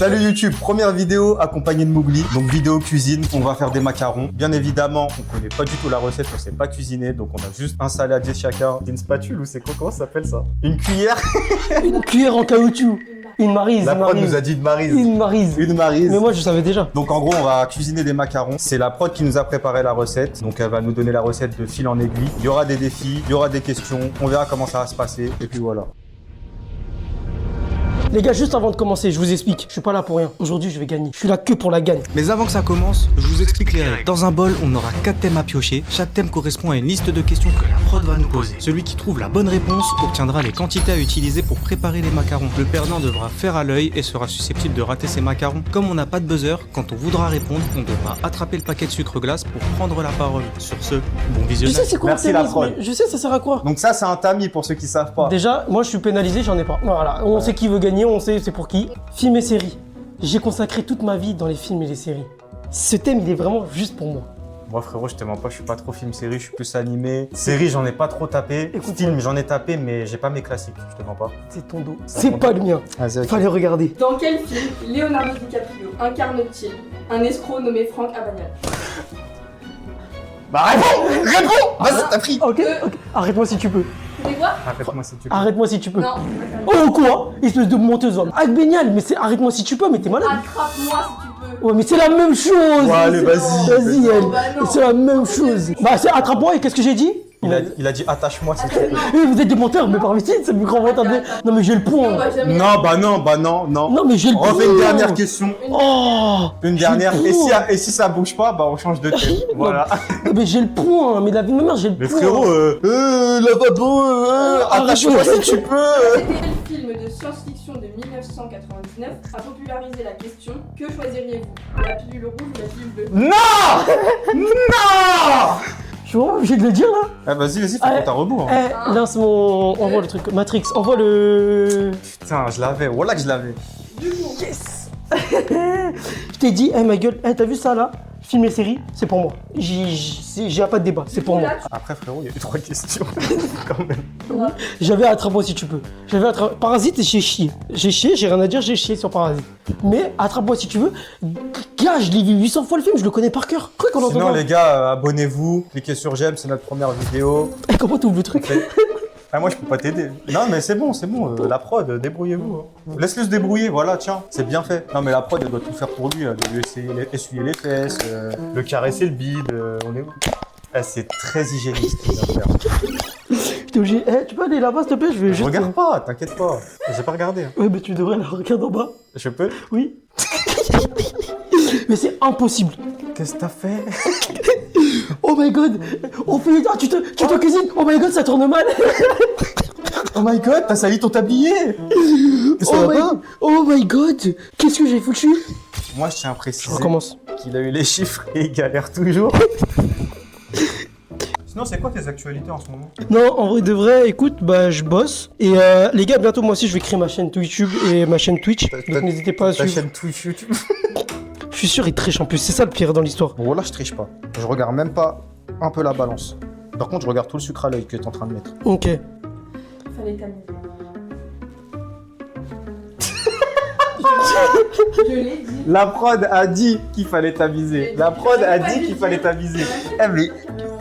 Salut YouTube, première vidéo accompagnée de Mowgli, donc vidéo cuisine, on va faire des macarons. Bien évidemment, on connaît pas du tout la recette, on sait pas cuisiner, donc on a juste un saladier chacun. C'est une spatule ou c'est quoi, comment ça s'appelle ça? Une cuillère. Une cuillère en caoutchouc. Une maryse. La prod nous a dit une maryse. Une maryse. Une maryse. Mais moi je savais déjà. Donc en gros, on va cuisiner des macarons. C'est la prod qui nous a préparé la recette. Donc elle va nous donner la recette de fil en aiguille. Il y aura des défis, il y aura des questions. On verra comment ça va se passer. Et puis voilà. Les gars, juste avant de commencer, je vous explique. Je suis pas là pour rien. Aujourd'hui, je vais gagner. Je suis là que pour la gagne. Mais avant que ça commence, je vous explique les règles. Dans un bol, on aura 4 thèmes à piocher. Chaque thème correspond à une liste de questions que la prod va nous poser. Celui qui trouve la bonne réponse obtiendra les quantités à utiliser pour préparer les macarons. Le perdant devra faire à l'œil et sera susceptible de rater ses macarons. Comme on n'a pas de buzzer, quand on voudra répondre, on devra attraper le paquet de sucre glace pour prendre la parole. Sur ce, bon Je visionnage. sais c'est quoi Merci, un la tennis, prod. mais je sais ça sert à quoi. Donc ça, c'est un tamis pour ceux qui savent pas. Déjà, moi je suis pénalisé, j'en ai pas. Voilà, on sait qui veut gagner, on sait c'est pour qui. Films et séries. J'ai consacré toute ma vie dans les films et les séries. Ce thème, il est vraiment juste pour moi. Moi frérot, je te mens pas, je suis pas trop film-série, je suis plus animé. Série, j'en ai pas trop tapé. Écoute, Film, j'en ai tapé, mais j'ai pas mes classiques, je te mens pas. C'est ton dos. C'est pas le mien. Vas-y, ok. Fallait regarder. Dans quel film Leonardo DiCaprio incarne-t-il un escroc nommé Franck Abagnale? Bah réponds. Vas-y, t'as pris. Ok, ok. Arrête-moi si tu peux. C'est quoi? Arrête-moi si tu veux. Arrête-moi si tu peux. Non. Oh quoi? Espèce de menteuse homme. Agbénial, mais c'est arrête-moi si tu peux, mais t'es malade. Attrape-moi si tu peux. Ouais, mais c'est la même chose. Ouais, allez, vas-y. Vas-y, elle. Oh, bah non. C'est la même chose. Bah, c'est attrape-moi et qu'est-ce que j'ai dit? Il a dit attache-moi si tu veux. Eh, vous êtes des menteurs, mais par ici, c'est le grand menteur. Non, mais j'ai le On point. va jamais. Non. Non, mais j'ai le point. On refait une dernière question. Oh. Une dernière. J'ai le Et point. ça bouge pas, bah on change de thème. Voilà. Non, mais j'ai le point. Mais la vie de ma mère, j'ai le Mais point. frérot, lavabo, attache-moi si tu peux. C'était quel film de science-fiction de 1999 a popularisé la question que choisiriez-vous? La pilule rouge ou la pilule bleue? Non. Je suis vraiment obligé de le dire là. Ah vas-y, fais ton ta rebours. Eh, lance mon. Envoie le truc. Matrix, envoie le. Putain, je l'avais. Voilà que je l'avais. Yes. Je t'ai dit, ma gueule, t'as vu ça là? Film et série, c'est pour moi. J'ai pas de débat, c'est pour moi. Là, Après frérot, il y a eu 3 questions. Quand même. J'avais attrape-moi si tu peux. Parasite, j'ai chié. J'ai rien à dire, j'ai chié sur Parasite. Mais attrape-moi si tu veux. Gars, je l'ai vu 800 fois le film, je le connais par cœur. Quoi qu'on entend Sinon pas. les gars, abonnez-vous, cliquez sur j'aime, c'est notre première vidéo. Eh, comment t'ouvres le truc? Ah moi je peux pas t'aider. Non mais c'est bon, la prod, débrouillez-vous. Laisse-le se débrouiller, voilà, tiens, c'est bien fait. Non mais la prod elle doit tout faire pour lui, elle doit lui essuyer les fesses, le caresser le bide, on est où? Ah, c'est très hygiénique ce qu'il vient de faire. J'étais obligé. Eh, tu peux aller là-bas s'il te plaît? Je vais Je juste. regarde pas, t'inquiète pas, j'ai pas regardé. Ouais, mais tu devrais la regarder en bas. Je peux? Oui. Mais c'est impossible. Qu'est-ce que t'as fait? Oh my god. On fait. Ah, tu te cuisines. Oh my god, ça tourne mal. Oh my god, t'as sali ton tablier! Ça va pas? Oh my god. Qu'est-ce que j'ai foutu? Moi je tiens à Je préciser recommence. qu'il a eu les chiffres et il galère toujours. Sinon c'est quoi tes actualités en ce moment? Non, en vrai de vrai, écoute, bah je bosse. Et les gars, bientôt moi aussi je vais créer ma chaîne YouTube et ma chaîne Twitch. Donc n'hésitez pas à Ta suivre. chaîne Twitch YouTube. Je suis sûr, il triche en plus. C'est ça le pire dans l'histoire. Bon là je triche pas. Je regarde même pas un peu la balance. Par contre je regarde tout le sucre à l'œil que t'es en train de mettre. Ok. Fallait tamiser. Je l'ai dit. La prod a dit qu'il fallait t'aviser. La prod a dit qu'il fallait t'aviser. Eh mais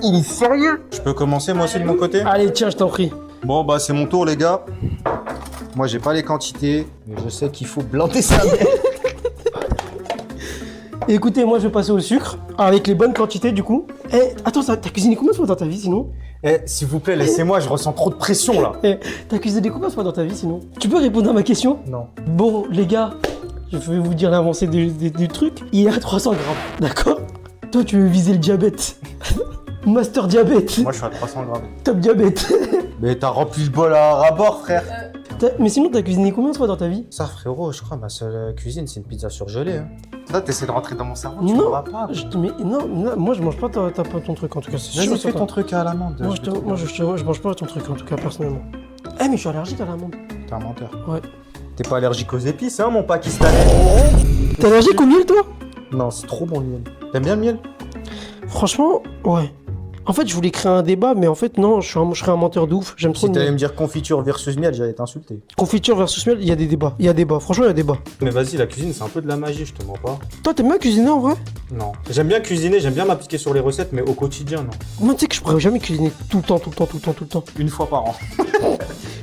il est sérieux? Je peux commencer moi aussi de mon côté? Allez, tiens, je t'en prie. Bon bah c'est mon tour les gars. Moi j'ai pas les quantités, mais je sais qu'il faut blinder sa mère. Écoutez, moi je vais passer au sucre avec les bonnes quantités du coup. Eh, attends, t'as cuisiné combien de fois dans ta vie sinon? Eh s'il vous plaît laissez-moi, je ressens trop de pression là. Eh, t'as cuisiné combien de fois dans ta vie sinon? Tu peux répondre à ma question? Non. Bon, les gars, je vais vous dire l'avancée du truc. Il est à 300 grammes, d'accord? Toi, tu veux viser le diabète. Master diabète. Moi je suis à 300 grammes. Top diabète. Mais t'as rempli le bol à rabord frère. Mais sinon, t'as cuisiné combien de fois dans ta vie? Ça frérot, je crois ma seule cuisine c'est une pizza surgelée. Hein. Là t'essaies de rentrer dans mon cerveau, tu Non. ne vas pas. Mais non, moi je mange pas ton truc en tout cas. C'est sûr, Vas-y c'est fais pas- ton truc à l'amande. Moi, je mange pas ton truc en tout cas personnellement. Eh, mais je suis allergique à l'amande. T'es un menteur. Ouais. T'es pas allergique aux épices hein mon pakistanais? T'es allergique au miel toi? Non c'est trop bon le miel. T'aimes bien le miel? Franchement, ouais. En fait, je voulais créer un débat, mais en fait, non, je serais un menteur de ouf. J'aime trop Si le t'allais miel. me dire confiture versus miel, j'allais t'insulter. Confiture versus miel, il y a des débats. Il y a débat. Franchement, il y a débat. Mais vas-y, la cuisine, c'est un peu de la magie, je te mens pas. Toi, t'aimes bien cuisiner en vrai? Non. J'aime bien cuisiner, j'aime bien m'appliquer sur les recettes, mais au quotidien, non. Moi, tu sais que je pourrais jamais cuisiner tout le temps, tout le temps, tout le temps, tout le temps. Une fois par an.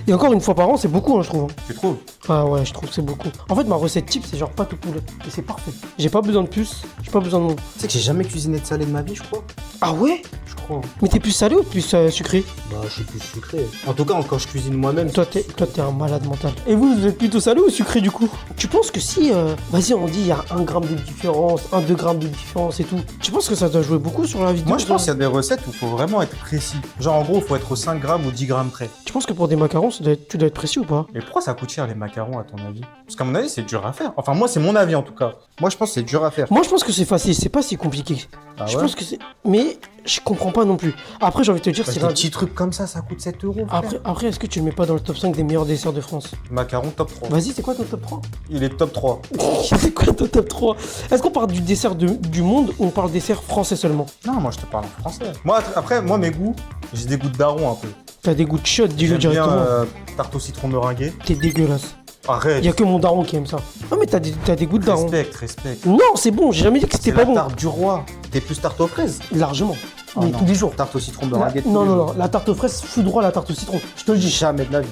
Et encore une fois par an, c'est beaucoup, hein, je trouve. Tu trouves? Ah ouais, je trouve que c'est beaucoup. En fait, ma recette type, c'est genre pâte au poulet. Et c'est parfait. J'ai pas besoin de puce, j'ai pas besoin de... Tu sais que j'ai jamais cuisiné de salé de ma vie, je crois. Ah ouais? Je crois. Mais t'es plus salé ou plus sucré? Bah, je suis plus sucré. En tout cas, quand je cuisine moi-même. Toi, t'es un malade mental. Et vous êtes plutôt salé ou sucré du coup? Tu penses que si, vas-y, on dit il y a 1 gramme de différence, 2 grammes de différence et tout, tu penses que ça doit jouer beaucoup sur la vidéo? Moi, je pense qu'il y a des recettes où il faut vraiment être précis. Genre, en gros, il faut être aux 5 grammes ou 10 grammes près. Tu penses que pour des macarons, tu dois être précis ou pas? Et pourquoi ça coûte cher les macarons, à ton avis? Parce qu'à mon avis, c'est dur à faire. Enfin, moi, c'est mon avis en tout cas. Moi, je pense que c'est dur à faire. Moi, je pense que c'est facile, c'est pas si compliqué. Ah Je ouais? pense que c'est... Mais je comprends pas non plus. Après, j'ai envie de te dire, Parce c'est que des un... petits trucs comme ça coûte 7 euros. Après, est-ce que tu le mets pas dans le top 5 des meilleurs desserts de France? Macaron top 3. Vas-y, c'est quoi ton top 3? Il est top 3. C'est quoi ton top 3? Est-ce qu'on parle du dessert du monde ou on parle dessert français seulement? Non, moi, je te parle en français. Moi, après, mes goûts, j'ai des goûts de daron un peu. T'as des goûts de shot, dis-le J'aime bien directement. tarte au citron meringuée. T'es dégueulasse. Arrête. Y'a que mon daron qui aime ça. Non mais t'as des goûts de daron. Respect. Non, c'est bon, j'ai jamais dit que C'est c'était la pas bon. tarte du roi. T'es plus tarte aux fraises. Largement. Oh Mais non. tous les jours. Tarte au citron meringuée. tous Non, les non, jours. non, la tarte aux fraises, fous droit à la tarte au citron. Je te le dis. Jamais de la vie.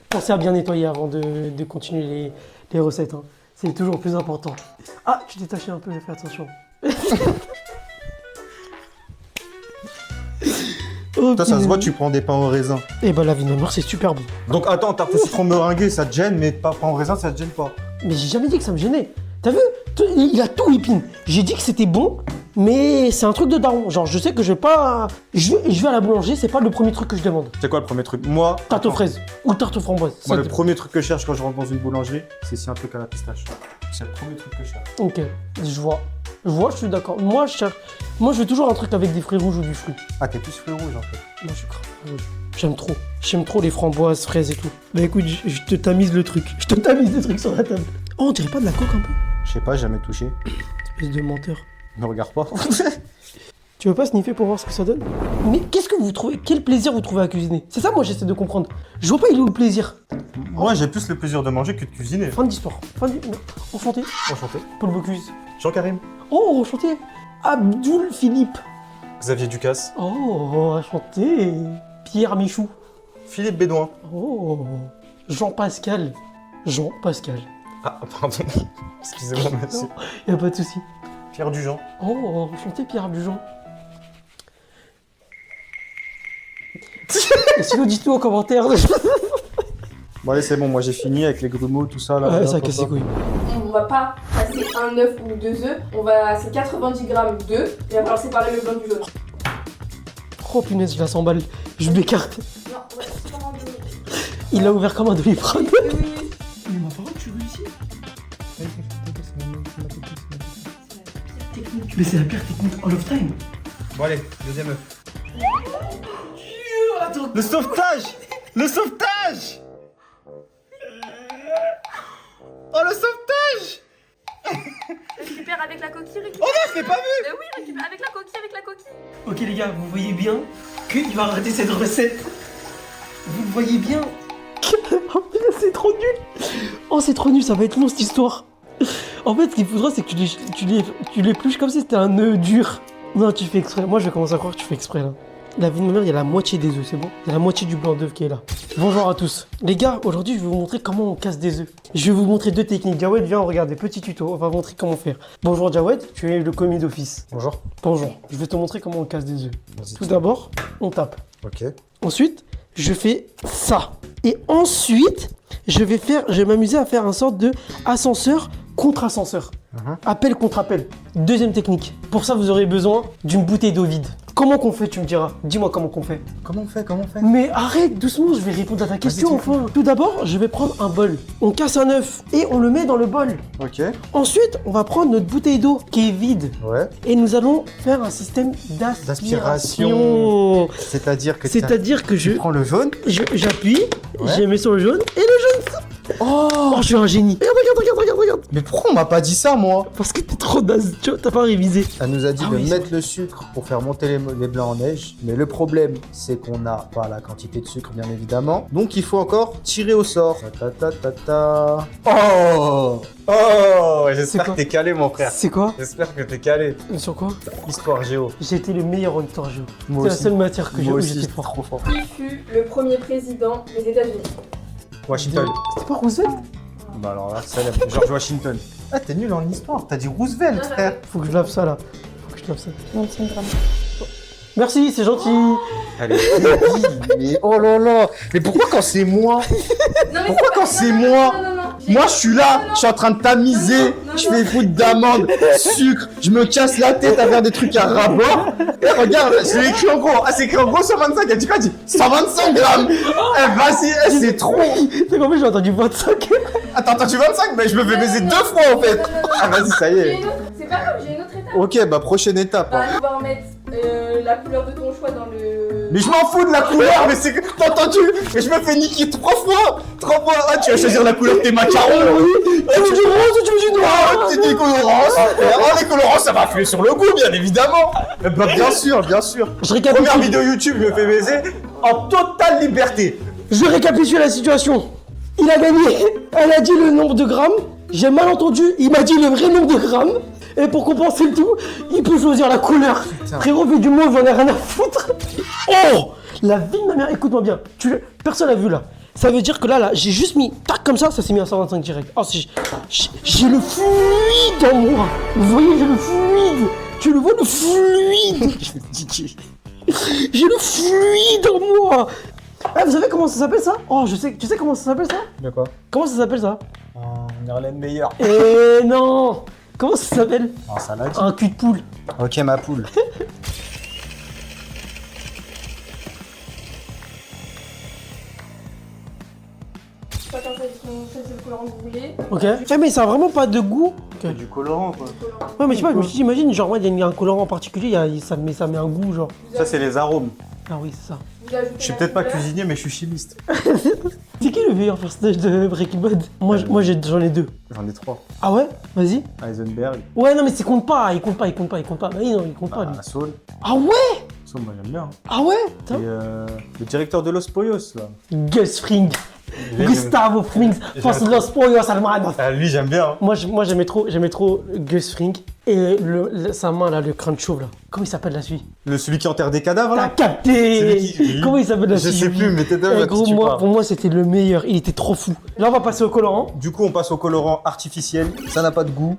Pensez à bien nettoyer avant de continuer les recettes. Hein. C'est toujours plus important. Ah, tu t'es taché un peu, fais attention. Toi, ça se voit, tu prends des pains au raisin. Et bah la vie de ma mère, c'est super bon. Donc attends, tarte au citron meringuée, ça te gêne, mais pas pain au raisin, ça te gêne pas. Mais j'ai jamais dit que ça me gênait. T'as vu? Il a tout épine. J'ai dit que c'était bon, mais c'est un truc de daron. Genre, je sais que je vais pas... Je vais à la boulangerie, c'est pas le premier truc que je demande. C'est quoi le premier truc? Moi, Tarte aux fraises ou tarte aux framboises. moi, Ça le premier truc que je cherche quand je rentre dans une boulangerie, c'est si un truc à la pistache. C'est le premier truc que je cherche. Ok, je vois. Je suis d'accord. Moi, je veux toujours un truc avec des fruits rouges ou du fruit. Ah, t'es plus fruits rouges en fait. Moi, je suis grave fruits rouges. J'aime trop. J'aime trop les framboises, fraises et tout. Bah écoute, je te tamise le truc. Je te tamise le truc sur la table. Oh, on dirait pas de la coque un peu? Je sais pas, jamais touché. Espèce de menteur. Ne regarde pas. Tu veux pas sniffer pour voir ce que ça donne? Mais qu'est-ce que vous trouvez? Quel plaisir vous trouvez à cuisiner? C'est ça, moi, j'essaie de comprendre. Je vois pas, il est où le plaisir? Moi, j'ai plus le plaisir de manger que de cuisiner. Fin d'histoire. Enchanté. Enchanté. Paul Bocuse. Jean-Karim. Oh, enchanté. Abdoul Philippe. Xavier Ducasse. Oh, enchanté. Pierre Michou. Philippe Bédouin. Oh, Jean-Pascal. Jean-Pascal. Ah, pardon. Excusez-moi, merci. Y a pas de souci. Pierre Dujean. Oh, enchanté Pierre Dujean. Et sinon, dites-nous en commentaire. Bon, allez, c'est bon, moi j'ai fini avec les grumeaux, tout ça là. Ouais, là, ça papa. casse les couilles. On va pas passer un œuf ou 2 œufs, c'est 90 grammes d'œufs, et il va falloir séparer le blanc du jaune. Oh punaise, je la s'emballe. Je m'écarte. Non, ouais, c'est comment de... Il l'a ouvert comme un doliprane. Oui. Mais ma parole, tu réussis. Mais c'est la pire technique all of time. Bon, allez, deuxième œuf. Le sauvetage! Le sauvetage! Oh, le sauvetage! Récupère avec la coquille, récupère. Oh non, je l'ai pas vu! Oui, récupère avec la coquille. Ok les gars, vous voyez bien qu'il va rater cette recette. Vous voyez bien que c'est trop nul. Oh c'est trop nul, ça va être long cette histoire. En fait ce qu'il faudra c'est que tu l'épluches comme si c'était un œuf dur. Non tu fais exprès, moi je vais commencer à croire que tu fais exprès là. La vie de ma mère, il y a la moitié des œufs, c'est bon? Il y a la moitié du blanc d'œuf qui est là. Bonjour à tous. Les gars, aujourd'hui, je vais vous montrer comment on casse des œufs. Je vais vous montrer 2 techniques. Jawed, viens, regardez, petit tuto. On va vous montrer comment faire. Bonjour Jawed, tu es le commis d'office. Bonjour. Bonjour. Je vais te montrer comment on casse des œufs. Vas-y. Tout d'abord, on tape. Ok. Ensuite, je fais ça. Et ensuite, je vais m'amuser à faire un sorte de ascenseur contre ascenseur. Appel contre appel. Deuxième technique. Pour ça, vous aurez besoin d'une bouteille d'eau vide. Comment qu'on fait, tu me diras? Dis-moi comment qu'on fait. Comment on fait? Mais arrête, doucement, je vais répondre à ta question enfin. Tout d'abord, je vais prendre un bol. On casse un œuf et on le met dans le bol. Ok. Ensuite, on va prendre notre bouteille d'eau qui est vide. Ouais. Et nous allons faire un système d'aspiration. C'est-à-dire que C'est-à-dire que tu prends le jaune. j'appuie, Ouais. je mets sur le jaune et le jaune. Oh, je suis un génie. Regarde. Mais pourquoi on m'a pas dit ça, moi? Parce que t'es trop naze, tu vois, t'as pas révisé. Elle nous a dit Ah de oui, mettre le sucre pour faire monter les blancs en neige. Mais le problème, c'est qu'on n'a pas la quantité de sucre, bien évidemment. Donc il faut encore tirer au sort. Ta ta ta ta. Oh! Oh! C'est J'espère quoi que t'es calé, mon frère. C'est quoi? J'espère que t'es calé. Sur quoi? Histoire géo. J'ai été le meilleur en histoire géo. Moi C'est la aussi. seule matière que j'ai Moi où aussi, j'étais j'étais fort. trop fort. Qui fut le premier président des États-Unis? Washington. C'était pas Roosevelt? Bah alors là, célèbre. George Washington. Ah, t'es nul en histoire. T'as dit Roosevelt, frère. Faut que je lave ça là. Faut que je lave ça. 25 grammes. Merci, c'est gentil. Allez, mais oh là là. Mais pourquoi quand c'est moi? Non, mais Pourquoi c'est pas- quand c'est non, non, moi? non, non, non. Moi, je suis là, je suis en train de tamiser, Non, non, je non. fais foutre d'amandes, sucre, je me casse la tête à faire des trucs à rabord. Et regarde, je l'ai écrit en gros. Ah, c'est écrit en gros 125. Elle dit quoi? Elle dit 125 grammes. Eh, vas-y, eh, c'est trop. T'as compris, j'ai entendu 25. Attends, tu 25? Mais je me fais baiser deux fois en fait. Ah, vas-y, ça y J'ai est. une autre- C'est pas grave, j'ai une autre étape. Ok, bah, prochaine étape. Bah, hein. on va remettre la couleur de ton choix dans le. Mais je m'en fous de la couleur, mais c'est que. T'as entendu? Mais je me fais niquer 3 fois. 3 fois. Ah, tu vas choisir la couleur de tes macarons. Tu veux du rose ou tu veux du noir? Ah, t'es des colorants. Oh, les colorants, ça va influer sur le goût, bien évidemment. Bah, bien sûr, bien sûr. Je récapitule. Première vidéo YouTube, je me fais baiser en totale liberté. Je récapitule la situation. Il a gagné. Elle a dit le nombre de grammes. J'ai mal entendu. Il m'a dit le vrai nombre de grammes. Et pour compenser le tout, il peut choisir la couleur. Frérot, vu du mot, j'en ai rien à foutre. Oh! La vie de ma mère, écoute-moi bien. Personne l'a vu là. Ça veut dire que là, j'ai juste mis tac comme ça s'est mis à 125 direct. Oh, j'ai le fluide en moi. Vous voyez, j'ai le fluide. Tu le vois, le fluide. Je vais te niquer. J'ai le fluide en moi. Ah, vous savez comment ça s'appelle ça? Oh, je sais. Tu sais comment ça s'appelle ça? De quoi? Comment ça s'appelle ça? En Irlande meilleur. Eh non. Comment ça s'appelle? En salade. Un cul de poule. Ok, ma poule. Chacun choisit le colorant que vous voulez. Ok. Eh mais ça a vraiment pas de goût. Ok. Du colorant, quoi. Ouais, mais je sais pas, je me suis dit, imagine, genre, moi, il y a un colorant en particulier, ça met un goût, genre. Ça, c'est les arômes. Ah oui, c'est ça. Vous ajoutez Je suis la peut-être pas couleur. cuisinier, mais je suis chimiste. C'est qui le meilleur personnage de Breaking Bad? Moi, j'en ai deux. J'en ai 3. Ah ouais? Vas-y. Heisenberg, Ouais, non, mais ça compte pas, il compte pas. Bah oui, non, il compte pas, lui. Saul. Ah ouais? Saul, moi j'aime bien. Hein. Ah ouais? Et Putain. le directeur de Los Poyos, là. Gus Fring. Lui, Gustavo Frings. Force Los Pollos Almano. Ah, lui, j'aime bien. Hein. Moi, j'aimais trop Gus Fring. Et sa main, là, le crâne chauve, là. Comment il s'appelle, là, celui? Celui qui enterre des cadavres, T'as là. capté! C'est lui qui- Comment il s'appelle, là, Je sais celui plus, mais t'es Eh, gros, pour moi, c'était le meilleur. Il était trop fou. Là, on va passer au colorant. Du coup, on passe au colorant artificiel. Ça n'a pas de goût.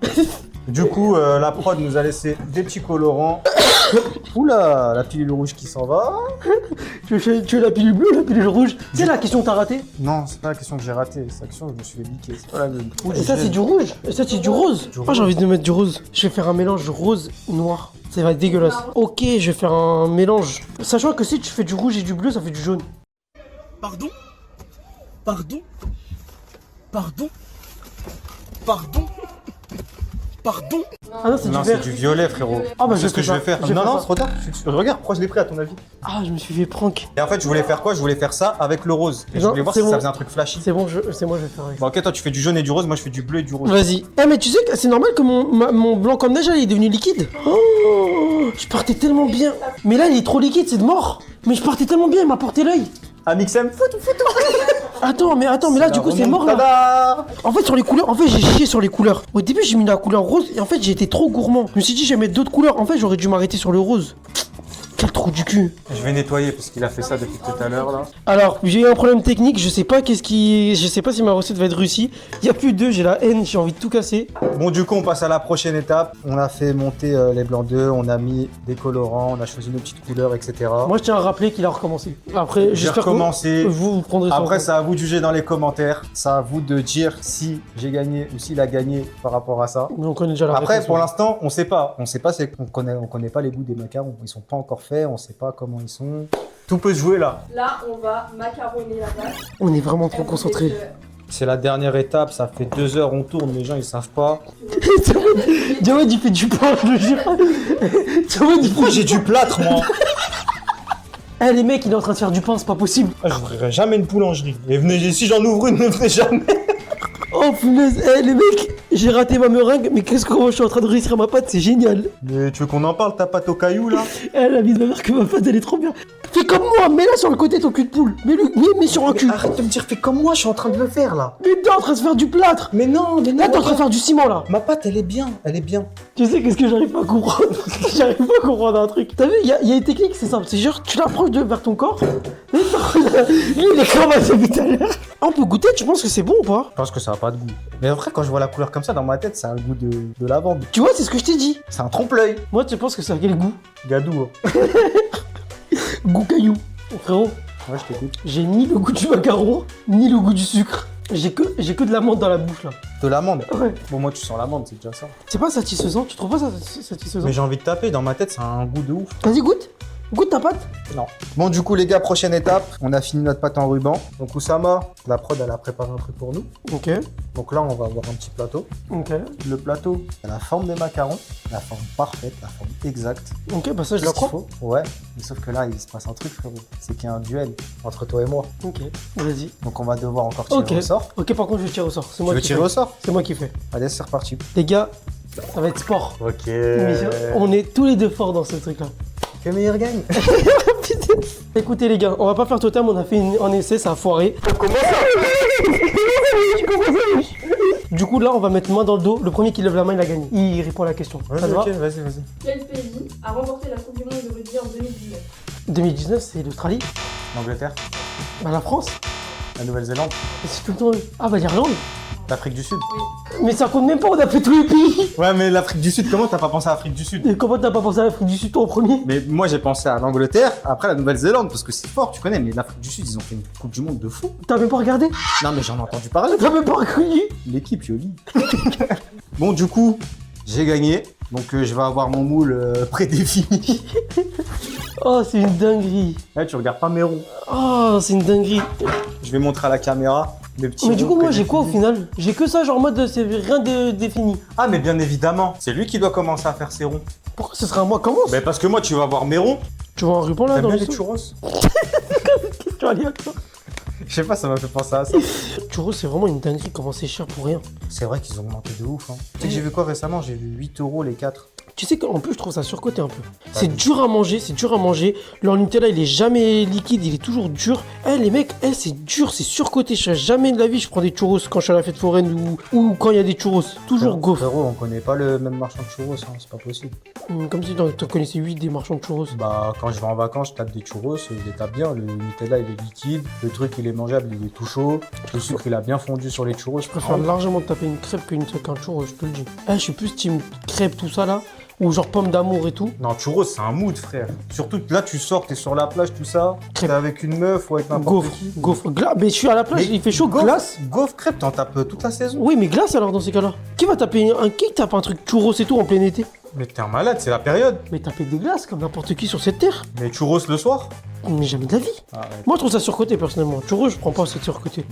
Du coup, la prod nous a laissé des petits colorants. Oula, la pilule rouge qui s'en va. Tu veux la pilule bleue ou la pilule rouge? C'est la question que t'as ratée? Non, c'est pas la question que j'ai ratée. C'est la question que je me suis fait niquer. C'est pas la même. Et ça, c'est du rouge. Et ça, c'est du rose. Du Ah, rose. j'ai envie de mettre du rose. Je vais faire un mélange rose-noir. Ça va être dégueulasse. Ok, je vais faire un mélange. Sachant que si tu fais du rouge et du bleu, ça fait du jaune. Pardon? Pardon? Pardon? Pardon? Pardon? Ah non, c'est du Non, c'est vert. du violet, frérot. Ah, bah, c'est je ce que fais je vais ça. faire. Je vais Non, faire non, ça. c'est trop tard. Regarde, pourquoi je l'ai pris à ton avis? Ah, je me suis fait prank. Et en fait, je voulais faire quoi? Je voulais faire ça avec le rose. Et je Non, voulais voir c'est si bon. ça faisait un truc flashy. C'est bon, c'est moi, je vais faire avec. Bon, ok, toi, tu fais du jaune et du rose. Moi, je fais du bleu et du rouge. Vas-y. Eh, mais tu sais que c'est normal que mon blanc comme neige, là, il est devenu liquide. Oh, je partais tellement bien. Mais là, il est trop liquide, c'est de mort. Mais je partais tellement bien, il m'a porté l'œil. Amixem, Attends, mais là, du coup, c'est mort, là. là. En fait, sur les couleurs, j'ai chié sur les couleurs. Au début, j'ai mis la couleur rose et en fait, j'ai été trop gourmand. Je me suis dit, je vais mettre d'autres couleurs. En fait, j'aurais dû m'arrêter sur le rose. Quel trou du cul. Je vais nettoyer parce qu'il a fait ça depuis tout à l'heure, là. Alors, j'ai eu un problème technique. Je sais pas si ma recette va être réussie. Il y a plus d'œufs, j'ai la haine, j'ai envie de tout casser. Bon, du coup, on passe à la prochaine étape. On a fait monter les blancs d'œufs, on a mis des colorants, on a choisi nos petites couleurs, etc. Moi, je tiens à rappeler qu'il a recommencé. Après, J'ai j'espère que recommencé. vous prendrez ça en Après, compte. c'est à vous de juger dans les commentaires. C'est à vous de dire si j'ai gagné ou s'il a gagné par rapport à ça. Mais on connaît déjà la Après, réponse. pour l'instant, on sait pas. On sait pas, c'est qu'on connaît pas les goûts des macarons. Ils sont pas encore faits, on sait pas comment ils sont. Tout peut se jouer là. Là, on va macaronner la pâte. On est vraiment trop concentrés. C'est la dernière étape, ça fait 2 heures, on tourne, les gens ils savent pas. Diawed, il fait du pain, je le jure. Diawed, il Pourquoi fait j'ai du plâtre, moi? Eh, les mecs, il est en train de faire du pain, c'est pas possible. Je n'ouvrirai jamais une boulangerie. Et venez, si j'en ouvre une, ne venez jamais. Oh, punaise. Eh, les mecs, J'ai raté ma meringue, mais qu'est-ce que moi je suis en train de réussir ma pâte, c'est génial. Mais tu veux qu'on en parle, ta pâte au caillou là? Elle a mis de ma mère que ma pâte elle est trop bien. Fais comme moi, mets-la sur le côté ton cul de poule. Mets sur un cul. Arrête de me dire, fais comme moi, je suis en train de le faire là. Mais t'es en train de se faire du plâtre. Mais non, Là t'es en train de faire du ciment là. Ma pâte, elle est bien, elle est bien. Tu sais qu'est-ce que j'arrive pas à comprendre? J'arrive pas à comprendre un truc. T'as vu, il y a une technique, c'est simple. C'est genre, tu l'approches vers ton corps. Lui, il est cravaché depuis tout à l'heure. On peut goûter, tu penses que c'est bon ou pas? Je pense que ça a pas de goût. Mais après, quand je vois la couleur comme ça dans ma tête, c'est un goût de lavande. Tu vois, c'est ce que je t'ai dit. C'est un trompe-l'œil. Moi, tu penses que ça a quel goût? Gadou. Hein. Goût caillou. Frérot, Ouais, je t'écoute. j'ai ni le goût du macaron, ni le goût du sucre. J'ai que de l'amande dans la bouche là. De l'amande. Ouais. Bon, moi, tu sens l'amande, c'est déjà ça. C'est pas satisfaisant, tu trouves pas ça satisfaisant? Mais j'ai envie de taper, dans ma tête, ça a un goût de ouf. Vas-y, goûte. Goûte ta pâte. Non. Bon, du coup, les gars, prochaine étape. On a fini notre pâte en ruban. Donc, Oussama, la prod, elle a préparé un truc pour nous. Ok, Donc là, on va avoir un petit plateau. ok. Le plateau, c'est la forme des macarons. La forme parfaite, la forme exacte. Ok, bah ça je Tout la ce qu'il crois. faut. Ouais. Mais sauf que là, il se passe un truc, frérot. C'est qu'il y a un duel entre toi et moi. Ok, vas-y. Donc, on va devoir encore tirer Ok. au sort. Ok, par contre, je tire au sort. C'est Tu moi veux qui tirer fais. au sort? C'est moi qui fais. Allez, c'est reparti. Les gars, ça va être sport. Ok. Mais on est tous les deux forts dans ce truc-là. Que meilleur gagne. Putain. Écoutez les gars, on va pas faire totem, on a fait un essai, ça a foiré. Du coup là, on va mettre main dans le dos. Le premier qui lève la main, il a gagné. Il répond à la question. Ça te Vas-y, va ok, vas-y. Quel pays a remporté la Coupe du Monde de rugby en 2019? 2019, c'est l'Australie. L'Angleterre, Bah la France. la Nouvelle-Zélande, Et c'est tout le temps eux. Ah bah l'Irlande. l'Afrique du Sud. Mais ça compte même pas, on a fait tous les pays. Ouais, mais l'Afrique du Sud, comment t'as pas pensé à l'Afrique du Sud? Et comment t'as pas pensé à l'Afrique du Sud toi en premier? Mais moi, j'ai pensé à l'Angleterre, après la Nouvelle-Zélande, parce que c'est fort, tu connais, mais l'Afrique du Sud, ils ont fait une Coupe du Monde de fou. T'as même pas regardé? Non, mais j'en ai entendu parler. T'as même pas reconnu? L'équipe Yoli. Bon, du coup, j'ai gagné. Donc, je vais avoir mon moule prédéfini. Oh, c'est une dinguerie. Ouais, tu regardes pas mes ronds. Oh, c'est une dinguerie. Je vais montrer à la caméra mes petits Mais du ronds coup, moi j'ai quoi au prédéfinis. final? J'ai que ça, genre en mode c'est rien de défini. Ah, mais bien évidemment, c'est lui qui doit commencer à faire ses ronds. Pourquoi ce sera à moi? Commence. Mais parce que moi, tu vas voir mes ronds. Tu vois un ruban là T'aimes dans bien le les churros? churros? Tu vas aller à toi. Je sais pas, ça m'a fait penser à ça. Churros, c'est vraiment une dinguerie, comment c'est cher pour rien. C'est vrai qu'ils ont augmenté de ouf. Hein. Tu sais que j'ai vu quoi récemment? J'ai vu 8 € les 4. Tu sais qu'en plus, je trouve ça surcoté un peu. C'est dur à manger, c'est dur à manger. Leur Nutella, il est jamais liquide, il est toujours dur. Eh, les mecs, c'est dur, c'est surcoté. Jamais de la vie, je prends des churros quand je suis à la fête foraine ou quand il y a des churros. Toujours gaufre. Frérot, on connaît pas le même marchand de churros, hein, c'est pas possible. Comme si tu connaissais 8 des marchands de churros. Bah, quand je vais en vacances, je tape des churros, je les tape bien. Le Nutella, il est liquide. Le truc, il est mangeable, il est tout chaud. Le sucre, il a bien fondu sur les churros. Je préfère largement taper une crêpe qu'un churros, je te le dis. Eh, je suis plus team crêpe, tout ça là. Ou genre pomme d'amour et tout. Non, churros, c'est un mood, frère. Surtout que là, tu sors, t'es sur la plage, tout ça. T'es avec une meuf ou avec n'importe Gaufre, qui. gaufre. Mais je suis à la plage, il fait chaud, glace. Gaufre, crêpe, t'en tapes toute la saison. Oui, mais glace alors dans ces cas-là. Qui tape un truc churros et tout en plein été? Mais t'es un malade, c'est la période. Mais taper des glaces comme n'importe qui sur cette terre. Mais churros le soir? Mais jamais de la vie. Arrête. Moi, je trouve ça surcoté personnellement. Churros, je prends pas cette surcoté.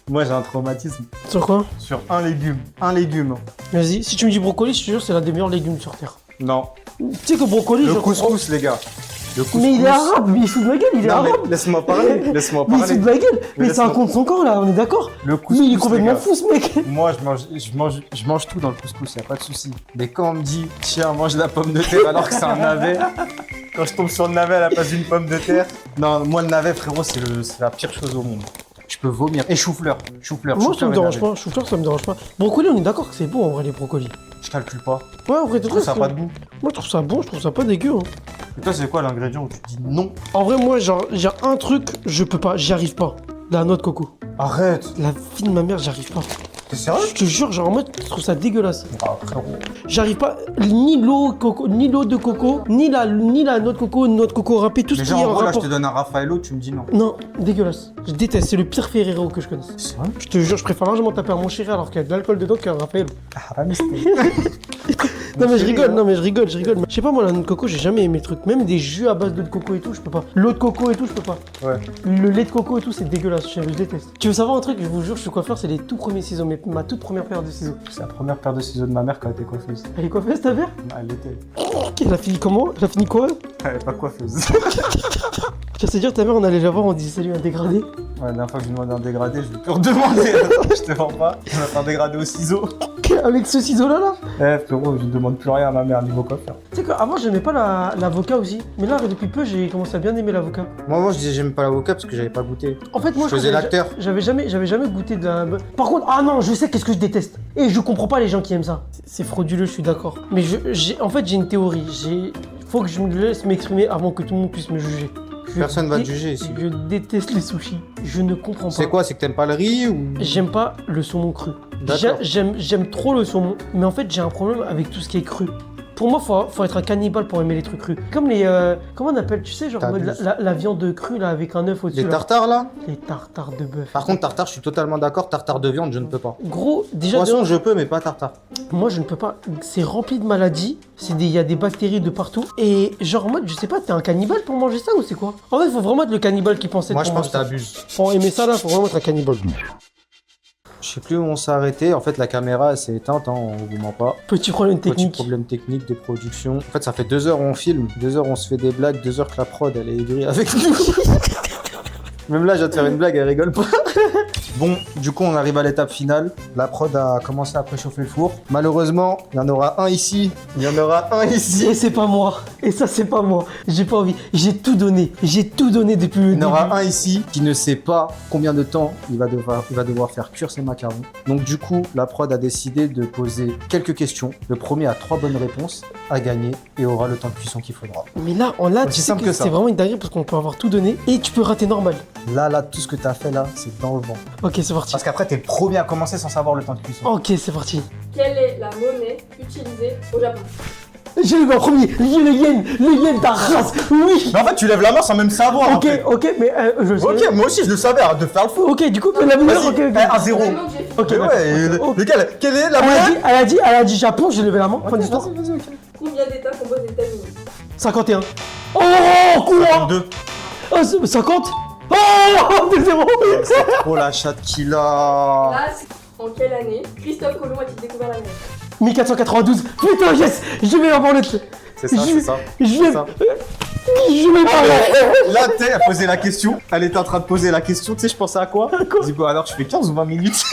Moi, j'ai un traumatisme Sur quoi? sur un légume. Un légume. Vas-y, si tu me dis brocoli, je te jure, c'est l'un des meilleurs légumes sur terre. Non. Tu sais que brocoli, Le je comprends. couscous, les gars. Le couscous. Mais il est arabe, mais il fout de ma gueule, il est Non, mais arabe. laisse-moi parler, laisse-moi Mais il fout parler. de ma gueule. Mais c'est laisse-moi- un contre son camp là, on est d'accord? Le couscous, Mais il est les complètement gars. fou ce mec. Moi, je mange tout dans le couscous, y a pas de souci. Mais quand on me dit, tiens, mange la pomme de terre alors que c'est un navet, quand je tombe sur le navet à la place d'une pomme de terre, non, moi, le navet, frérot, c'est la pire chose au monde. Je peux vomir. Et chou-fleur. Moi, ça me dérange pas. Chou-fleur, ça me dérange pas. Brocoli, on est d'accord que c'est bon en vrai, les brocolis. Je calcule pas. Ouais, en vrai, Je trouve ça a pas de goût. Moi, je trouve ça bon, je trouve ça pas dégueu. Hein. Et toi, c'est quoi l'ingrédient où tu te dis non? En vrai, moi, genre, j'ai un truc, je peux pas, j'y arrive pas. La noix de coco. Arrête. La vie de ma mère, j'y arrive pas. T'es sérieux? Je te jure, genre, en mode, je trouve ça dégueulasse. Ah, frérot. J'arrive pas, ni l'eau de coco, ni la noix de coco râpée, tout ce Mais qui genre, est en en gros, là, je rapport. te donne un Raffaello, tu me dis non. Non, dégueulasse. Je déteste, c'est le pire Ferrero que je connaisse. C'est vrai? Je te jure, je préfère largement taper un mon chéri alors qu'il y a de l'alcool dedans qu'un Raphaël. Ah, mais Non mais je rigole, non mais je rigole. Je sais pas moi la noix de coco j'ai jamais aimé le truc. Même des jus à base d'eau de coco et tout, je peux pas. L'eau de coco et tout, je peux pas. Ouais. Le lait de coco et tout, c'est dégueulasse, je déteste. Tu veux savoir un truc, je vous jure, je suis coiffeur, c'est les tout premiers ciseaux, ma toute première paire de ciseaux. C'est la première paire de ciseaux de ma mère quand elle était coiffeuse. Elle est coiffeuse ta mère? Ah, elle l'était. Elle a fini comment? Elle a fini quoi? Elle est pas coiffeuse. Je sais dire ta mère on allait la voir, on disait salut un dégradé. Ouais, la dernière fois que je demandais un dégradé, je vais plus redemander. Je te vends pas. On va faire un dégradé au ciseau. Avec ce ciseau-là, là. Eh frérot, je ne demande plus rien à ma mère niveau coiffeur. Tu sais qu'avant, j'aimais pas l'avocat aussi. Mais là, depuis peu, j'ai commencé à bien aimer l'avocat. Moi, je disais j'aime pas l'avocat parce que j'avais pas goûté. En fait, moi, Je faisais crois que l'acteur. J'avais jamais goûté de la... Par contre, ah non, je sais qu'est-ce que je déteste. Et je comprends pas les gens qui aiment ça. C'est frauduleux, je suis d'accord. Mais en fait, j'ai une théorie. Faut que je me laisse m'exprimer avant que tout le monde puisse me juger. Personne va te juger ici. Je déteste les sushis. Je ne comprends pas. C'est quoi? C'est que t'aimes pas le riz ou... J'aime pas le saumon cru. D'accord. J'aime trop le saumon, mais en fait j'ai un problème avec tout ce qui est cru. Pour moi, faut être un cannibale pour aimer les trucs crus. Comme les... comment on appelle? Tu sais, genre en mode la viande crue là avec un œuf au-dessus. Les là. tartares là? Les tartares de bœuf. Par contre, tartare, je suis totalement d'accord. Tartare de viande, je ne peux pas. Gros, déjà... Poisson, je peux, mais pas tartare. Moi, je ne peux pas. C'est rempli de maladies. Il y a des bactéries de partout. Et genre en mode, je sais pas, t'es un cannibale pour manger ça ou c'est quoi? En fait, il faut vraiment être le cannibale qui pense être Moi, je pour pense que manger ça. t'abuses. Pour aimer ça là, faut vraiment être un cannibale. Je sais plus où on s'est arrêté. En fait, la caméra, elle s'est éteinte, hein, on vous ment pas. Petit problème Petit technique. problème technique de production. En fait, ça fait 2 heures on filme, 2 heures on se fait des blagues, 2 heures que la prod, elle est aigrie avec nous. Même là, je viens de faire une blague, elle rigole pas. Bon, du coup, on arrive à l'étape finale. La prod a commencé à préchauffer le four. Malheureusement, il y en aura un ici. Il y en aura un ici. Et c'est pas moi. Et ça, c'est pas moi. J'ai pas envie. J'ai tout donné. J'ai tout donné depuis le Il y début. en aura un ici qui ne sait pas combien de temps il va devoir faire cuire ses macarons. Donc du coup, la prod a décidé de poser quelques questions. Le premier a 3 bonnes réponses à gagner et aura le temps de cuisson qu'il faudra. Mais là, tu Aussi sais simple que que ça. c'est vraiment une dinguerie parce qu'on peut avoir tout donné et tu peux rater normal. Là, tout ce que t'as fait là, c'est dans le vent. Ok, c'est parti. Parce qu'après, t'es le premier à commencer sans savoir le temps de cuisson. Ok, c'est parti. Quelle est la monnaie utilisée au Japon? J'ai le premier. Le yen, ta race. Oui. Mais en fait, tu lèves la main sans même savoir. Ok, ok, mais je le sais. Ok, moi aussi, je le savais, arrête de faire le fou. Ok, du coup, la meilleure. Ok, ok. 1-0. Vraiment que j'ai fait. Ok, Mais d'accord. ouais, Ok. lequel quelle est la Elle a dit Japon, j'ai levé la main. Fin d'histoire. Vas-y, ok. Combien d'États composent les États-Unis? 51. Oh, quoi? 2. Oh, 50. Oh, 2-0. Oh la chatte qu'il a. Là, c'est en quelle année Christophe Colomb a-t-il découvert l'Amérique? 1492. Putain, yes. Je vais avoir le... C'est ça, c'est ça. Je C'est vais... ça. Je vais pas... Là, tu sais, elle posait la question. Elle était en train de poser la question. Tu sais, je pensais à quoi? quoi Je dis, bon, alors, tu fais 15 ou 20 minutes.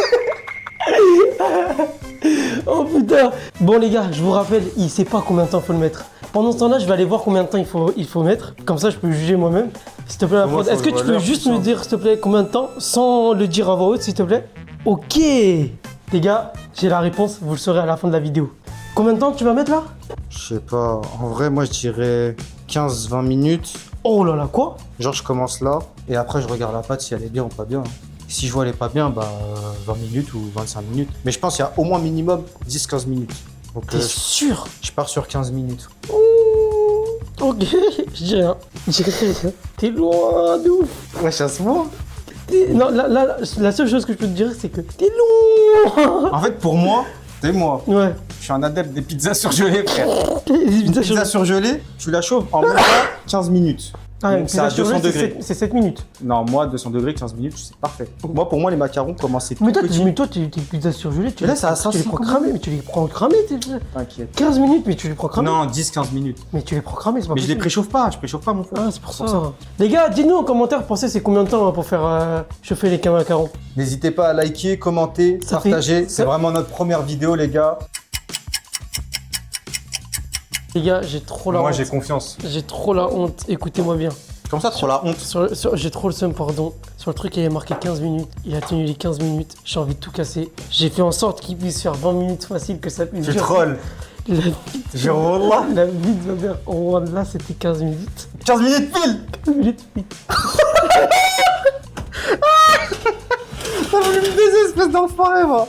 Oh putain. Bon les gars, je vous rappelle, il sait pas combien de temps faut le mettre. Pendant ce temps-là, je vais aller voir combien de temps il faut mettre. Comme ça, je peux juger moi-même. S'il te plaît, la Moi, prod, est-ce que faut tu le peux voir, juste tout me ça. dire, s'il te plaît, combien de temps sans le dire à voix haute, s'il te plaît? Ok. Les gars, j'ai la réponse, vous le saurez à la fin de la vidéo. Combien de temps tu vas mettre là? Je sais pas. En vrai, moi, je dirais 15-20 minutes. Oh là là, quoi? Genre, je commence là. Et après, je regarde la pâte si elle est bien ou pas bien. Si je vois elle est pas bien, bah 20 minutes ou 25 minutes. Mais je pense qu'il y a au moins minimum 10-15 minutes. Donc T'es sûr? je pars sur 15 minutes. Ouh. Ok, je dis rien. Je dis rien. T'es loin de ouf. Ouais, chasse-moi. Non, là, la seule chose que je peux te dire, c'est que t'es loin. En fait, pour moi, c'est moi. Ouais. Je suis un adepte des pizzas surgelées, frère. Les Une pizzas pizza surgelée, tu la chauffes en moins 15 minutes. Ah, Donc, c'est à 200 degrés. C'est 7 minutes. Non, moi, 200 degrés, 15 minutes, c'est parfait. Moi, pour moi, les macarons commencent tout Mais toi, petit. tes pizzas surgelées, tu Mais là, les c'est à prends- tu les 500 prends cramées, mais tu les prends cramées. T'inquiète. 15 minutes, mais tu les prends cramées. Non, 10-15 minutes. Mais tu les prends cramées, c'est pas Mais je les possible. préchauffe pas, mon four. Ah, c'est pour ça. Les gars, dites-nous en commentaire, pensez c'est combien de temps pour faire chauffer les macarons. N'hésitez pas à liker, commenter, Ça fait- partager. C'est ça- vraiment notre première vidéo, les gars. Les gars, j'ai trop la Moi, honte. j'ai confiance. J'ai trop la honte. Écoutez-moi bien. Comme ça, trop la honte. J'ai trop le seum, pardon. Sur le truc, il avait marqué 15 minutes. Il a tenu les 15 minutes. J'ai envie de tout casser. J'ai fait en sorte qu'il puisse faire 20 minutes facile, que ça puisse Tu durer. trolls. La vie Je wallah. La vie de ma mère. Oh là, c'était 15 minutes. 15 minutes pile. 15 minutes, oui. T'as voulu me baiser, espèce d'enfoiré, moi.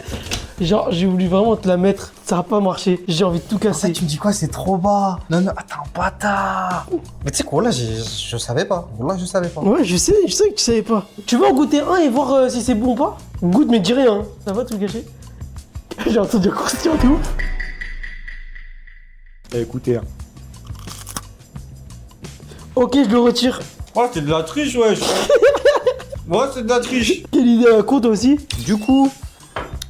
Genre, j'ai voulu vraiment te la mettre. Ça a pas marché. J'ai envie de tout En fait, casser. tu me dis quoi? C'est trop bas. Non, non, attends, bâtard. Mais tu sais quoi, là, je savais pas. Là, je savais pas. Ouais, je sais que tu savais pas. Tu veux en goûter un et voir si c'est bon ou pas? Goûte, mais dis rien. Hein. Ça va tout gâcher? J'ai entendu un croustillant de ouf. Écoutez. Ok, je le retire. Oh, c'est de la triche, wesh. Ouais, c'est de la triche. Quelle idée à la con, toi aussi? Du coup,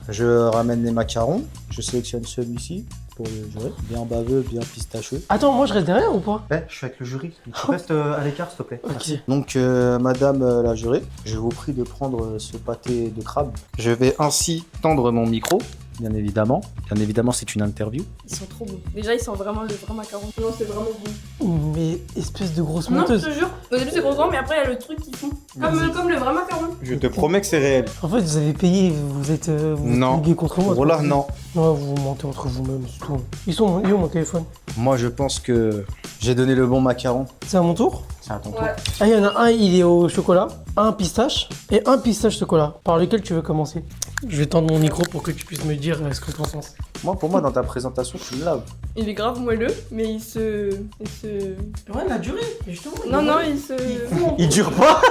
je ramène les macarons. Je sélectionne celui-ci pour le jury. Bien baveux, bien pistacheux. Attends, moi je reste derrière ou pas? Eh, je suis avec le jury. Tu restes à l'écart, s'il te plaît. Ok. Donc, madame la jurée, je vous prie de prendre ce pâté de crabe. Je vais ainsi tendre mon micro bien évidemment. Bien évidemment, c'est une interview. Ils sont trop bons. Déjà, ils sentent vraiment le vrai macaron. Non, c'est vraiment bon. Mais espèce de grosse Non, je menteuse. te jure. Au début, c'est gros, mais après, il y a le truc qu'ils font. Comme le vrai macaron. Je te promets que c'est réel. En fait, vous avez payé, vous êtes Non. ligués contre moi. Voilà, non. Non, vous mentez entre vous-même, c'est tout. Ils est où mon téléphone? Moi, je pense que j'ai donné le bon macaron. C'est à mon tour? C'est à ton tour. Ouais. Ah, il y en a un, il est au chocolat, un pistache et un pistache chocolat. Par lequel tu veux commencer? Je vais tendre mon micro pour que tu puisses me dire ce que tu en penses. Moi, pour moi, dans ta présentation, tu me laves. Il est grave moelleux, mais il se. Ouais, la durée, justement. Non, non, il se. Il dure pas.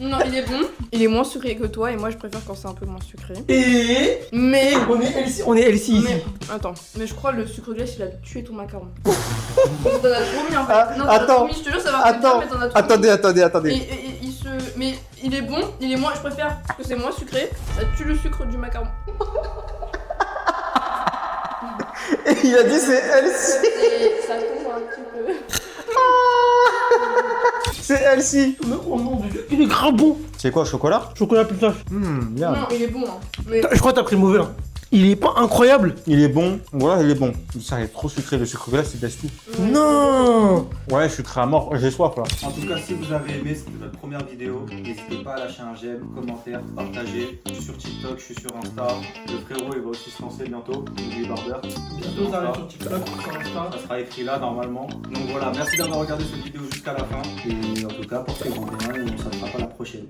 Non, il est bon. Il est moins sucré que toi, et moi, je préfère quand c'est un peu moins sucré. Et Mais. on est LC ici. Mais, attends, mais je crois que le sucre glace il a tué ton macaron. T'en as trop mis en fait. Non, t'en as attends, trop mis, je te jure, ça va pas mais t'en as trop Attendez. mis. Et il se. Mais il est bon, il est moins. Je préfère que c'est moins sucré, ça tue le sucre du macaron. Et il a dit c'est Elsie. Et ça tombe un petit peu. C'est Elsie. Oh mon dieu, il est grave bon. C'est quoi, chocolat? Chocolat pistache. Bien. Non, il est bon, hein. Mais. Je crois que t'as pris le mauvais là. Il est pas incroyable. Il est bon. Voilà, il est bon. Ça, il est trop sucré. Le sucre glace, il baisse tout. Non. Ouais, sucré à mort. J'ai soif là. En tout cas, si vous avez aimé, c'était notre première vidéo. N'hésitez pas à lâcher un j'aime, commentaire, partager. Je suis sur TikTok, je suis sur Insta. Le frérot, il va aussi se lancer bientôt. N'oubliez Barber. Bientôt, ça arrive sur TikTok, sur Insta. Ça sera écrit là normalement. Donc voilà, merci d'avoir regardé cette vidéo jusqu'à la fin. Et en tout cas, portez-vous bien et on s'attrape à la prochaine.